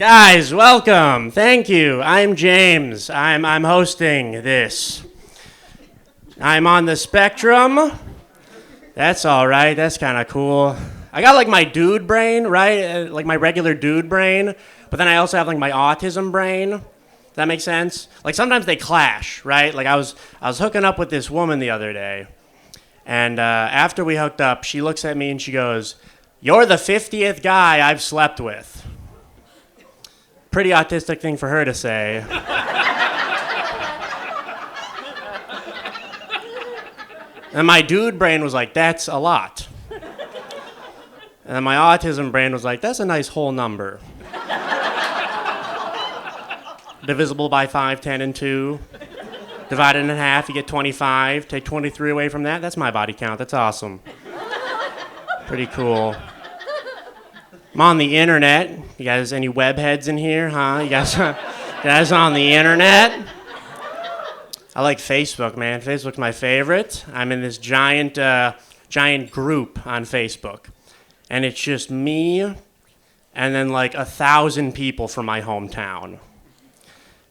Guys, welcome. Thank you. I'm James. I'm hosting this. I'm on the spectrum. That's all right. That's kind of cool. I got like my dude brain, right? Like my regular dude brain, but then I also have like my autism brain. Does that make sense? Like sometimes they clash, right? Like I was hooking up with this woman the other day, and after we hooked up, she looks at me and she goes, "You're the 50th guy I've slept with." Pretty autistic thing for her to say. And my dude brain was like, "That's a lot." And my autism brain was like, "That's a nice whole number." Divisible by 5, 10, and 2. Divided in half, you get 25. Take 23 away from that. That's my body count. That's awesome. Pretty cool. I'm on the internet. You guys, any web heads in here, huh? You guys on the internet? I like Facebook, man. Facebook's my favorite. I'm in this giant group on Facebook. And it's just me and then like 1,000 people from my hometown.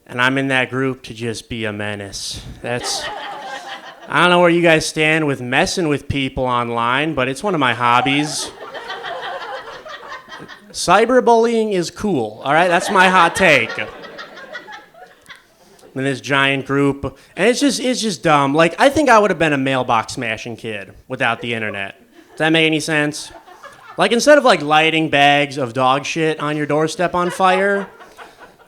And I'm in that group to just be a menace. I don't know where you guys stand with messing with people online, but it's one of my hobbies. Cyberbullying is cool, all right? That's my hot take. In this giant group, and it's just dumb. Like, I think I would have been a mailbox smashing kid without the internet. Does that make any sense? Like, instead of like lighting bags of dog shit on your doorstep on fire,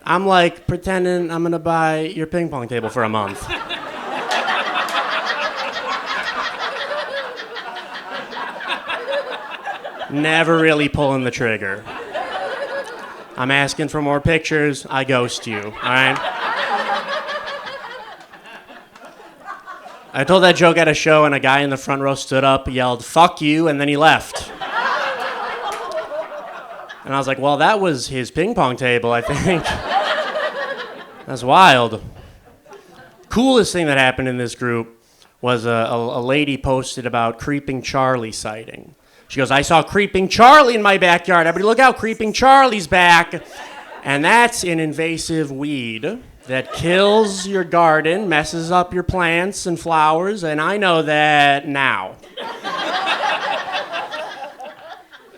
I'm like pretending I'm gonna buy your ping pong table for a month. Never really pulling the trigger. I'm asking for more pictures, I ghost you, all right? I told that joke at a show and a guy in the front row stood up, yelled, "Fuck you," and then he left. And I was like, well, that was his ping pong table, I think. That's wild. Coolest thing that happened in this group was a lady posted about Creeping Charlie sighting. She goes, "I saw Creeping Charlie in my backyard. Everybody look out, Creeping Charlie's back." And that's an invasive weed that kills your garden, messes up your plants and flowers, and I know that now.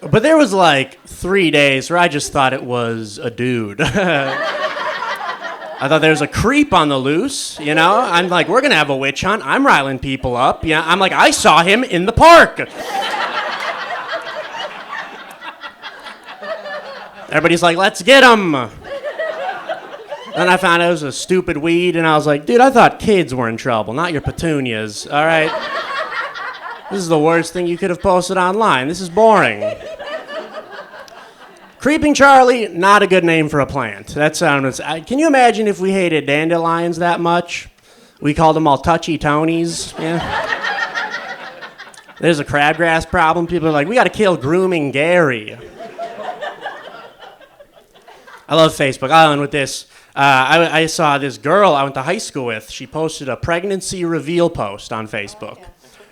But there was like 3 days where I just thought it was a dude. I thought there was a creep on the loose, you know? I'm like, we're gonna have a witch hunt. I'm riling people up. Yeah, I'm like, I saw him in the park. Everybody's like, let's get him. Then I found out it was a stupid weed, and I was like, dude, I thought kids were in trouble, not your petunias, all right? This is the worst thing you could have posted online. This is boring. Creeping Charlie, not a good name for a plant. That sounds. Can you imagine if we hated dandelions that much? We called them all touchy-tonies. Yeah. There's a crabgrass problem. People are like, we got to kill Grooming Gary. I love Facebook. I'll end with this. I saw this girl I went to high school with. She posted a pregnancy reveal post on Facebook.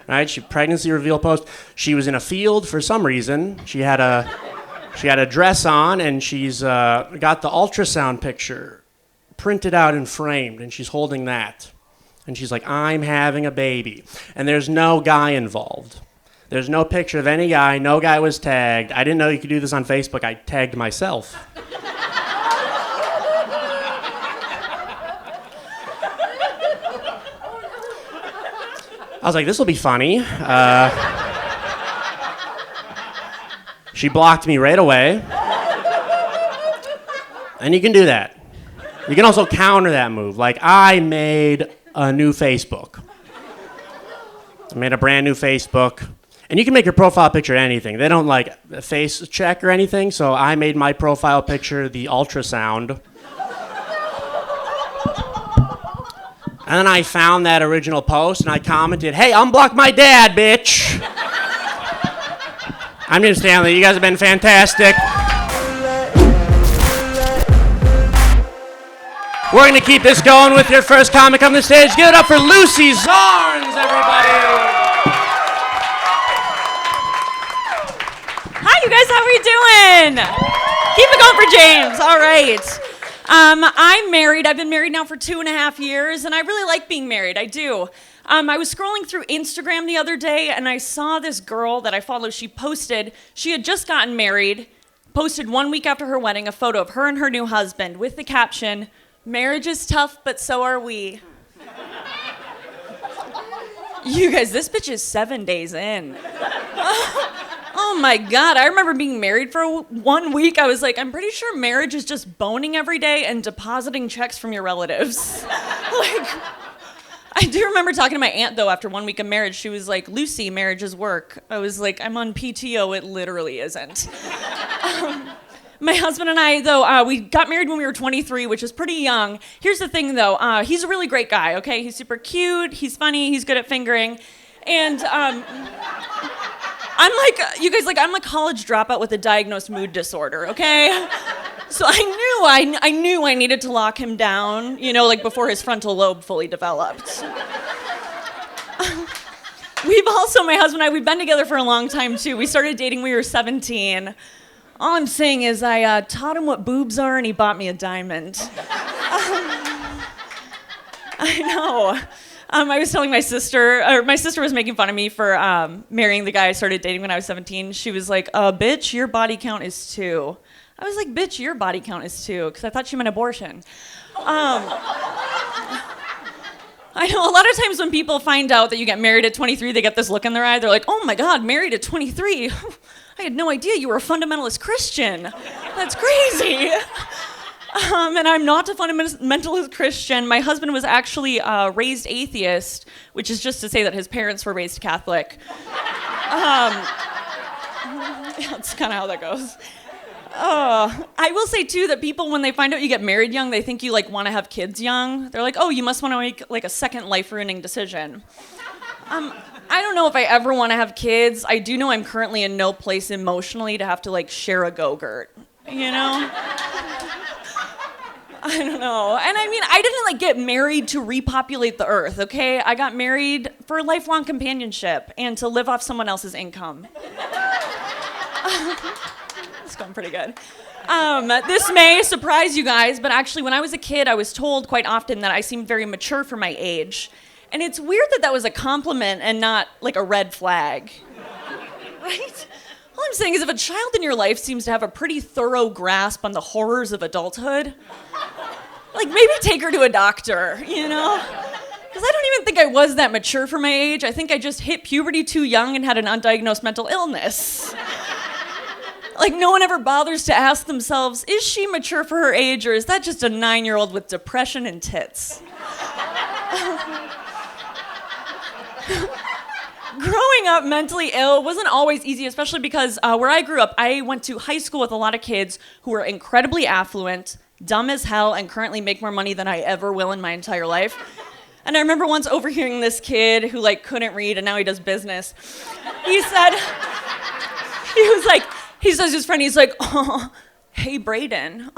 Right? Pregnancy reveal post. She was in a field for some reason. She had a dress on, and she's got the ultrasound picture printed out and framed, and she's holding that. And she's like, I'm having a baby. And there's no guy involved. There's no picture of any guy. No guy was tagged. I didn't know you could do this on Facebook. I tagged myself. I was like, this will be funny. She blocked me right away. And you can do that. You can also counter that move. Like, I made a new Facebook. I made a brand new Facebook. And you can make your profile picture anything. They don't like face check or anything, so I made my profile picture the ultrasound. And then I found that original post and I commented, hey, unblock my dad, bitch. I'm Jim Stanley. You guys have been fantastic. We're going to keep this going with your first comic on the stage. Give it up for Lucy Zarns, everybody. Hi, you guys. How are you doing? Keep it going for James. All right. I'm married. I've been married now for 2.5 years, and I really like being married. I do. I was scrolling through Instagram the other day, and I saw this girl that I follow. She had just gotten married, posted 1 week after her wedding, a photo of her and her new husband with the caption, "Marriage is tough, but so are we." You guys, this bitch is 7 days in. Oh my God, I remember being married for 1 week. I was like, I'm pretty sure marriage is just boning every day and depositing checks from your relatives. Like, I do remember talking to my aunt, though, after 1 week of marriage. She was like, Lucy, marriage is work. I was like, I'm on PTO, it literally isn't. My husband and I, though, we got married when we were 23, which is pretty young. Here's the thing, though. He's a really great guy, okay? He's super cute, he's funny, he's good at fingering. And I'm like, you guys, like, I'm a college dropout with a diagnosed mood disorder, okay? So I knew I needed to lock him down, you know, like before his frontal lobe fully developed. My husband and I, we've been together for a long time, too. We started dating when we were 17. All I'm saying is I taught him what boobs are, and he bought me a diamond. I know. I was telling my sister was making fun of me for marrying the guy I started dating when I was 17. She was like, bitch, your body count is 2. I was like, bitch, your body count is 2, because I thought she meant abortion. I know a lot of times when people find out that you get married at 23, they get this look in their eye. They're like, oh my God, married at 23? I had no idea you were a fundamentalist Christian. That's crazy. And I'm not a fundamentalist Christian. My husband was actually raised atheist, which is just to say that his parents were raised Catholic. That's kind of how that goes. I will say, too, that people, when they find out you get married young, they think you, like, want to have kids young. They're like, oh, you must want to make, like, a second life-ruining decision. I don't know if I ever want to have kids. I do know I'm currently in no place emotionally to have to, like, share a Go-Gurt, you know? I don't know. And I mean, I didn't, like, get married to repopulate the earth, okay? I got married for lifelong companionship and to live off someone else's income. It's going pretty good. This may surprise you guys, but actually when I was a kid, I was told quite often that I seemed very mature for my age. And it's weird that that was a compliment and not, like, a red flag. Right? All I'm saying is if a child in your life seems to have a pretty thorough grasp on the horrors of adulthood, like, maybe take her to a doctor, you know? Because I don't even think I was that mature for my age. I think I just hit puberty too young and had an undiagnosed mental illness. Like, no one ever bothers to ask themselves, is she mature for her age, or is that just a 9-year-old with depression and tits? Growing up mentally ill wasn't always easy, especially because where I grew up, I went to high school with a lot of kids who were incredibly affluent, dumb as hell, and currently make more money than I ever will in my entire life. And I remember once overhearing this kid who, like, couldn't read, and now he does business. He said to his friend, he's like, oh, hey, Brayden,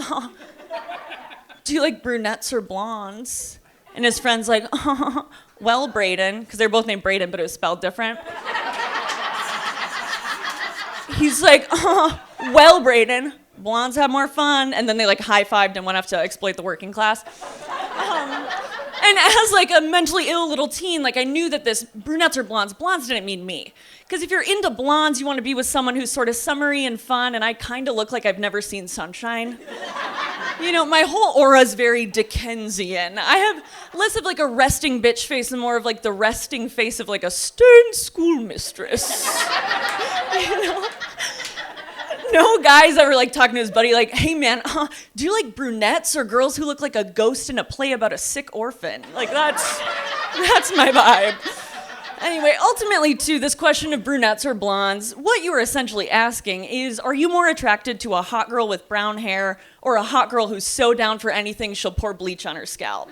do you like brunettes or blondes? And his friend's like, oh, well, Brayden, because they're both named Brayden, but it was spelled different. He's like, oh, well, Brayden, blondes have more fun. And then they, like, high-fived and went off to exploit the working class. And as, like, a mentally ill little teen, like, I knew that this brunettes or blondes didn't mean me. Because if you're into blondes, you want to be with someone who's sort of summery and fun, and I kind of look like I've never seen sunshine. You know, my whole aura is very Dickensian. I have less of, like, a resting bitch face and more of, like, the resting face of, like, a stern schoolmistress. You know? No guy's ever, like, talking to his buddy, like, hey, man, do you like brunettes or girls who look like a ghost in a play about a sick orphan? Like, that's my vibe. Anyway, ultimately, to this question of brunettes or blondes, what you are essentially asking is, are you more attracted to a hot girl with brown hair or a hot girl who's so down for anything she'll pour bleach on her scalp?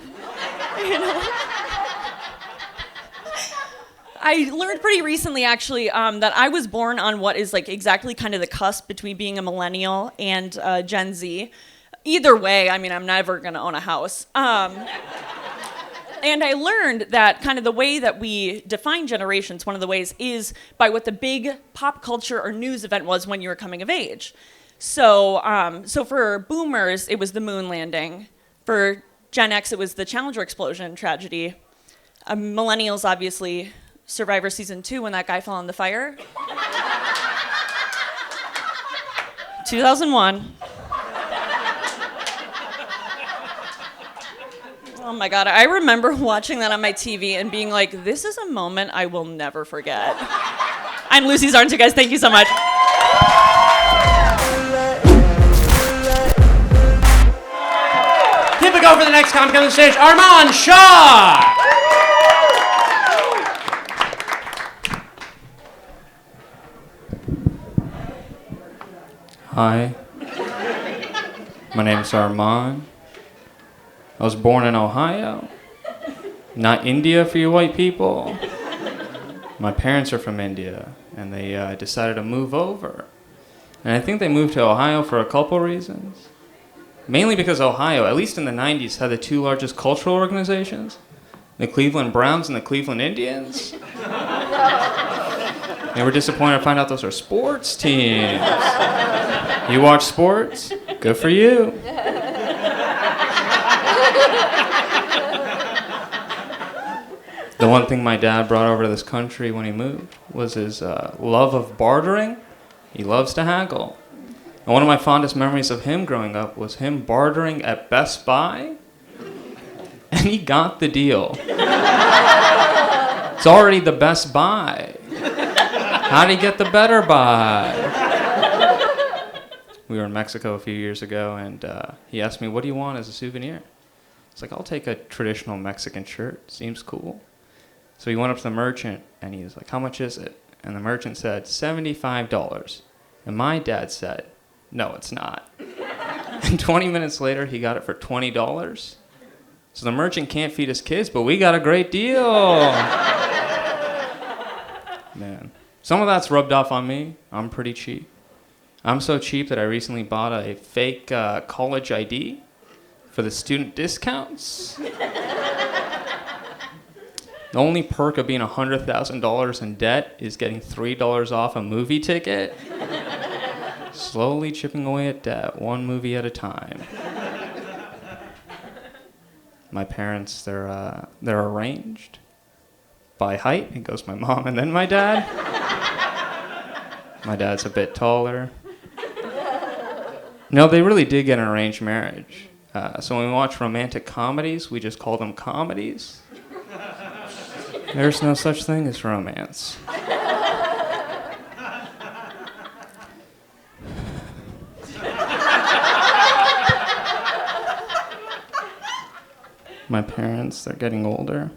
You know? I learned pretty recently, actually, that I was born on what is, like, exactly kind of the cusp between being a millennial and Gen Z. Either way, I mean, I'm never going to own a house. And I learned that kind of the way that we define generations, one of the ways, is by what the big pop culture or news event was when you were coming of age. So for boomers, it was the moon landing. For Gen X, it was the Challenger explosion tragedy. Millennials, obviously, Survivor Season 2 when that guy fell in the fire. 2001. Oh my God, I remember watching that on my TV and being like, this is a moment I will never forget. I'm Lucy Zarns, you guys. Thank you so much. Keep it going for the next comic on the stage, Arman Shaw! Hi, my name is Arman. I was born in Ohio, not India for you white people. My parents are from India, and they decided to move over. And I think they moved to Ohio for a couple reasons. Mainly because Ohio, at least in the 90s, had the two largest cultural organizations, the Cleveland Browns and the Cleveland Indians. They were disappointed to find out those are sports teams. You watch sports? Good for you. The one thing my dad brought over to this country when he moved was his love of bartering. He loves to haggle. And one of my fondest memories of him growing up was him bartering at Best Buy, and he got the deal. It's already the Best Buy. How'd he get the Better Buy? We were in Mexico a few years ago, and he asked me, what do you want as a souvenir? It's like, I'll take a traditional Mexican shirt. Seems cool. So he went up to the merchant, and he was like, how much is it? And the merchant said, $75. And my dad said, no, it's not. And 20 minutes later, he got it for $20. So the merchant can't feed his kids, but we got a great deal. Man, some of that's rubbed off on me. I'm pretty cheap. I'm so cheap that I recently bought a fake college ID for the student discounts. The only perk of being $100,000 in debt is getting $3 off a movie ticket. Slowly chipping away at debt, one movie at a time. My parents, they're arranged by height. It goes my mom and then my dad. My dad's a bit taller. No, they really did get an arranged marriage. So when we watch romantic comedies, we just call them comedies. There's no such thing as romance. My parents, they're getting older.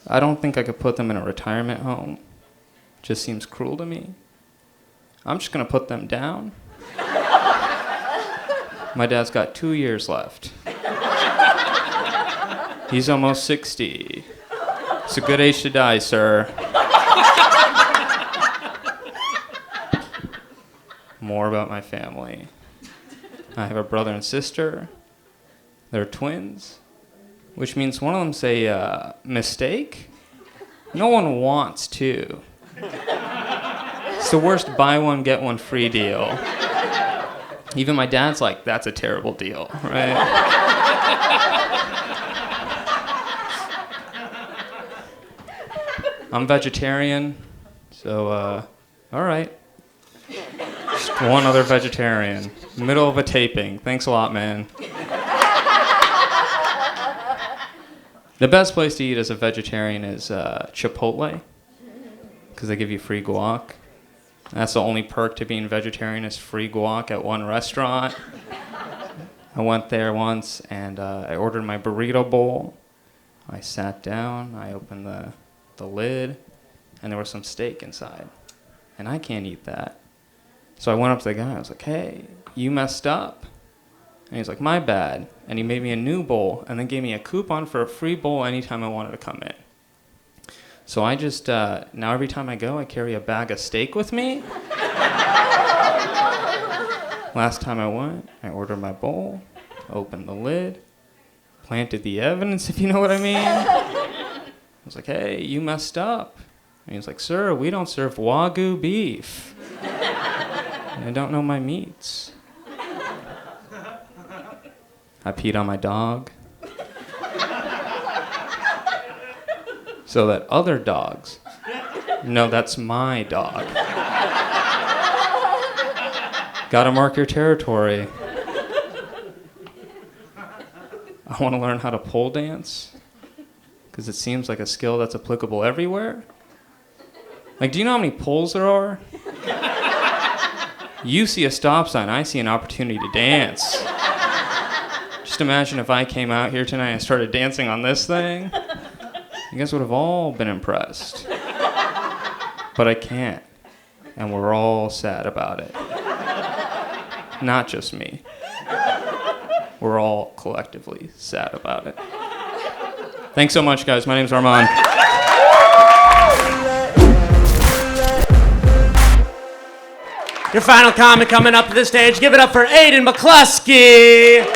I don't think I could put them in a retirement home. Just seems cruel to me. I'm just gonna put them down. My dad's got 2 years left. He's almost 60. It's a good age to die, sir. More about my family. I have a brother and sister. They're twins, which means one of them's a mistake. No one wants to. It's the worst buy one, get one free deal. Even my dad's like, that's a terrible deal, right? I'm vegetarian, so, all right. Just one other vegetarian. Middle of a taping. Thanks a lot, man. The best place to eat as a vegetarian is Chipotle, because they give you free guac. That's the only perk to being vegetarian is free guac at one restaurant. I went there once, and I ordered my burrito bowl. I sat down, I opened the lid, and there was some steak inside. And I can't eat that. So I went up to the guy, I was like, hey, you messed up. And he's like, my bad. And he made me a new bowl, and then gave me a coupon for a free bowl anytime I wanted to come in. So I just, now every time I go, I carry a bag of steak with me. Last time I went, I ordered my bowl, opened the lid, planted the evidence, if you know what I mean. I was like, hey, you messed up. And he was like, sir, we don't serve Wagyu beef. I don't know my meats. I peed on my dog. So that other dogs know that's my dog. Gotta mark your territory. I want to learn how to pole dance because it seems like a skill that's applicable everywhere. Like, do you know how many poles there are? You see a stop sign, I see an opportunity to dance. Just imagine if I came out here tonight and started dancing on this thing. You guys would have all been impressed. But I can't. And we're all sad about it. Not just me. We're all collectively sad about it. Thanks so much, guys. My name's Arman. Your final comment coming up to the stage. Give it up for Aiden McCluskey.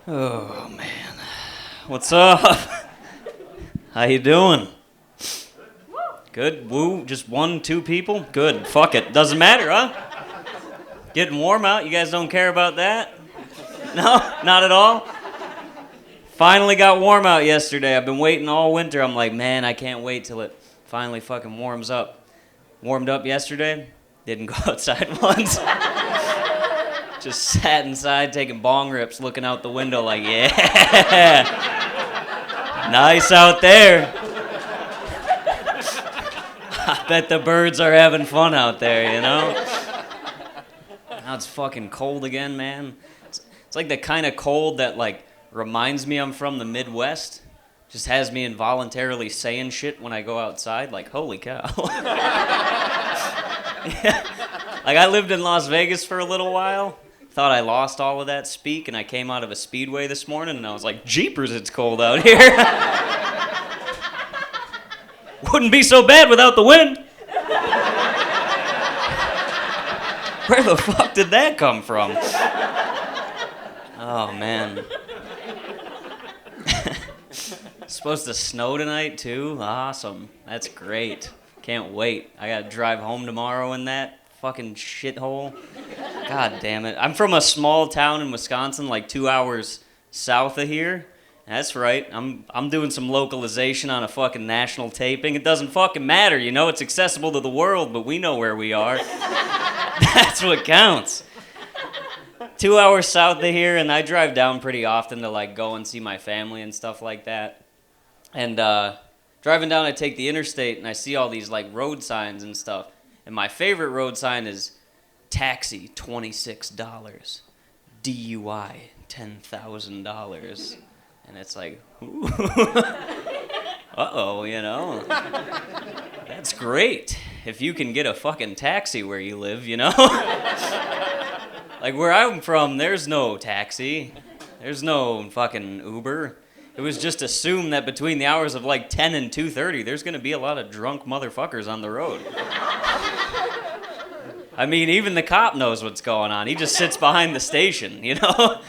Oh, man. What's up? How you doing? Good? Woo? Just 1, 2 people? Good. Fuck it. Doesn't matter, huh? Getting warm out? You guys don't care about that? No? Not at all? Finally got warm out yesterday. I've been waiting all winter. I'm like, man, I can't wait till it finally fucking warms up. Warmed up yesterday. Didn't go outside once. Just sat inside taking bong rips, looking out the window like, yeah. Nice out there. I bet the birds are having fun out there, you know? Now it's fucking cold again, man. It's like the kind of cold that, like, reminds me I'm from the Midwest. Just has me involuntarily saying shit when I go outside. Like, holy cow. Yeah. Like, I lived in Las Vegas for a little while. Thought I lost all of that speak, and I came out of a speedway this morning, and I was like, jeepers, it's cold out here. Wouldn't be so bad without the wind. Where the fuck did that come from? Oh, man. It's supposed to snow tonight, too? Awesome. That's great. Can't wait. I gotta drive home tomorrow in that fucking shithole. God damn it. I'm from a small town in Wisconsin, like 2 hours south of here. That's right. I'm doing some localization on a fucking national taping. It doesn't fucking matter, you know? It's accessible to the world, but we know where we are. That's what counts. 2 hours south of here, and I drive down pretty often to, like, go and see my family and stuff like that. And driving down, I take the interstate, and I see all these, like, road signs and stuff. And my favorite road sign is taxi, $26. DUI, $10,000. And it's like, ooh. Uh-oh, you know. That's great. If you can get a fucking taxi where you live, you know. Like, where I'm from, there's no taxi. There's no fucking Uber. It was just assumed that between the hours of, like, 10 and 2:30, there's going to be a lot of drunk motherfuckers on the road. I mean, even the cop knows what's going on. He just sits behind the station, you know?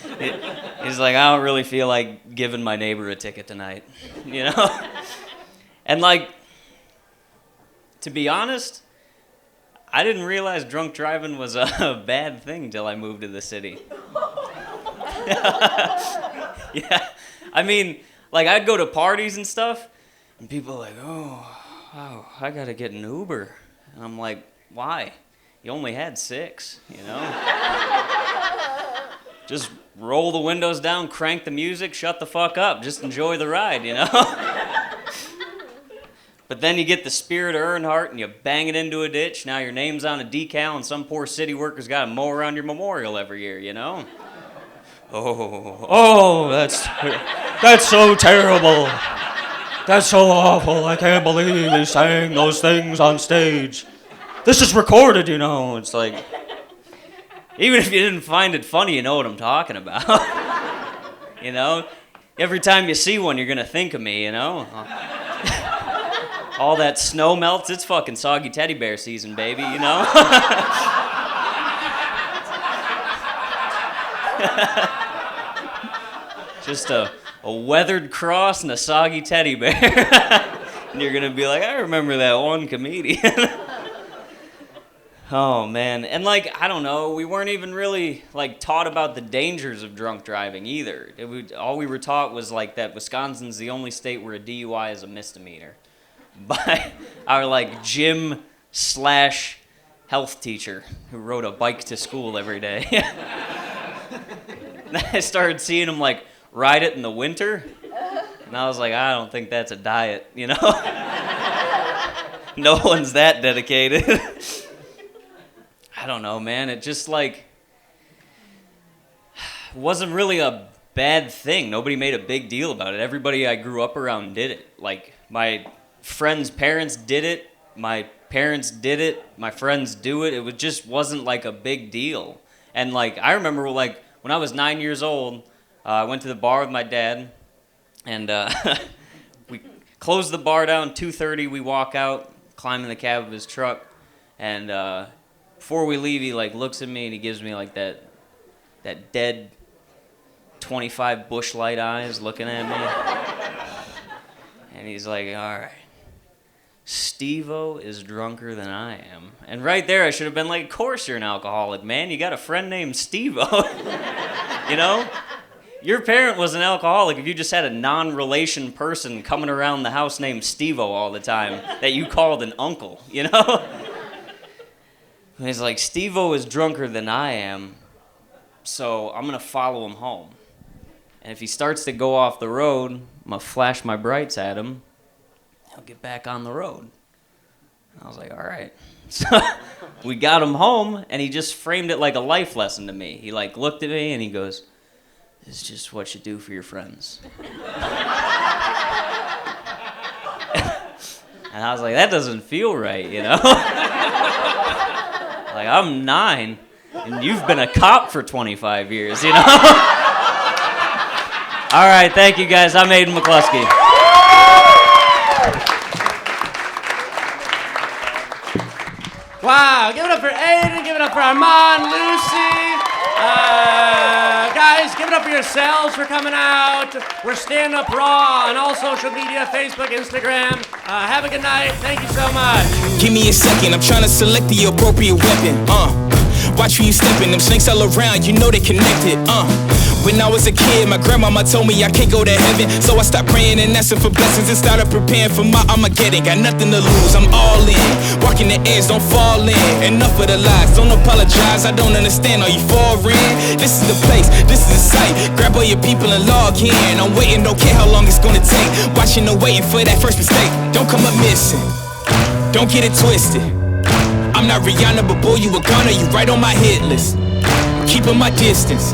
He's like, I don't really feel like giving my neighbor a ticket tonight, you know? And, like, to be honest, I didn't realize drunk driving was a bad thing till I moved to the city. Yeah. I mean, like, I'd go to parties and stuff, and people are like, oh, wow, I gotta get an Uber. And I'm like, why? You only had 6, you know? Just roll the windows down, crank the music, shut the fuck up. Just enjoy the ride, you know? But then you get the Spirit of Earnhardt and you bang it into a ditch. Now your name's on a decal and some poor city worker's got to mow around your memorial every year, you know? Oh, that's so terrible. That's so awful. I can't believe he's saying those things on stage. This is recorded, you know. It's like, even if you didn't find it funny, you know what I'm talking about. You know? Every time you see one, you're going to think of me, you know? All that snow melts, it's fucking soggy teddy bear season, baby, you know? Just a weathered cross and a soggy teddy bear. And you're gonna be like, I remember that one comedian. Oh man, and like I don't know, we weren't even really like taught about the dangers of drunk driving either. All we were taught was like that Wisconsin's the only state where a DUI is a misdemeanor, by our like gym / health teacher who rode a bike to school every day. I started seeing him like ride it in the winter, and I was like, I don't think that's a diet, you know? No one's that dedicated. I don't know, man. It just, like, wasn't really a bad thing. Nobody made a big deal about it. Everybody I grew up around did it. Like, my friends' parents did it. My parents did it. My friends do it. It just wasn't, like, a big deal. And, like, I remember, like, when I was 9 years old, I went to the bar with my dad, and we closed the bar down, 2:30, we walk out, climb in the cab of his truck, and before we leave, he like looks at me and he gives me like that dead 25 Busch Light eyes looking at me. And he's like, all right, Steve-O is drunker than I am. And right there I should have been like, of course you're an alcoholic, man. You got a friend named Steve-O. You know? Your parent was an alcoholic if you just had a non-relation person coming around the house named Steve-O all the time that you called an uncle, you know? And he's like, Steve-O is drunker than I am, so I'm going to follow him home. And if he starts to go off the road, I'm going to flash my brights at him. He'll get back on the road. And I was like, all right. So we got him home, and he just framed it like a life lesson to me. He like looked at me, and he goes, it's just what you do for your friends. And I was like, that doesn't feel right, you know? Like, I'm 9, and you've been a cop for 25 years, you know? All right, thank you, guys. I'm Aiden McCluskey. Wow, give it up for Aiden, give it up for Arman, Lucy. Guys, give it up for yourselves for coming out. We're Stand Up Raw on all social media, Facebook, Instagram. Have a good night. Thank you so much. Give me a second, I'm trying to select the appropriate weapon. Watch where you stepping, them snakes all around, you know they connected. When I was a kid, my grandmama told me I can't go to heaven, so I stopped praying and asking for blessings and started preparing for my Armageddon. Got nothing to lose, I'm all in. Walking the edge, don't fall in. Enough of the lies, don't apologize. I don't understand, are you foreign? This is the place, this is the site. Grab all your people and log in. I'm waiting, don't care how long it's gonna take. Watching and waiting for that first mistake. Don't come up missing, don't get it twisted. I'm not Rihanna, but boy, you a gunner, you right on my hit list. Keeping my distance.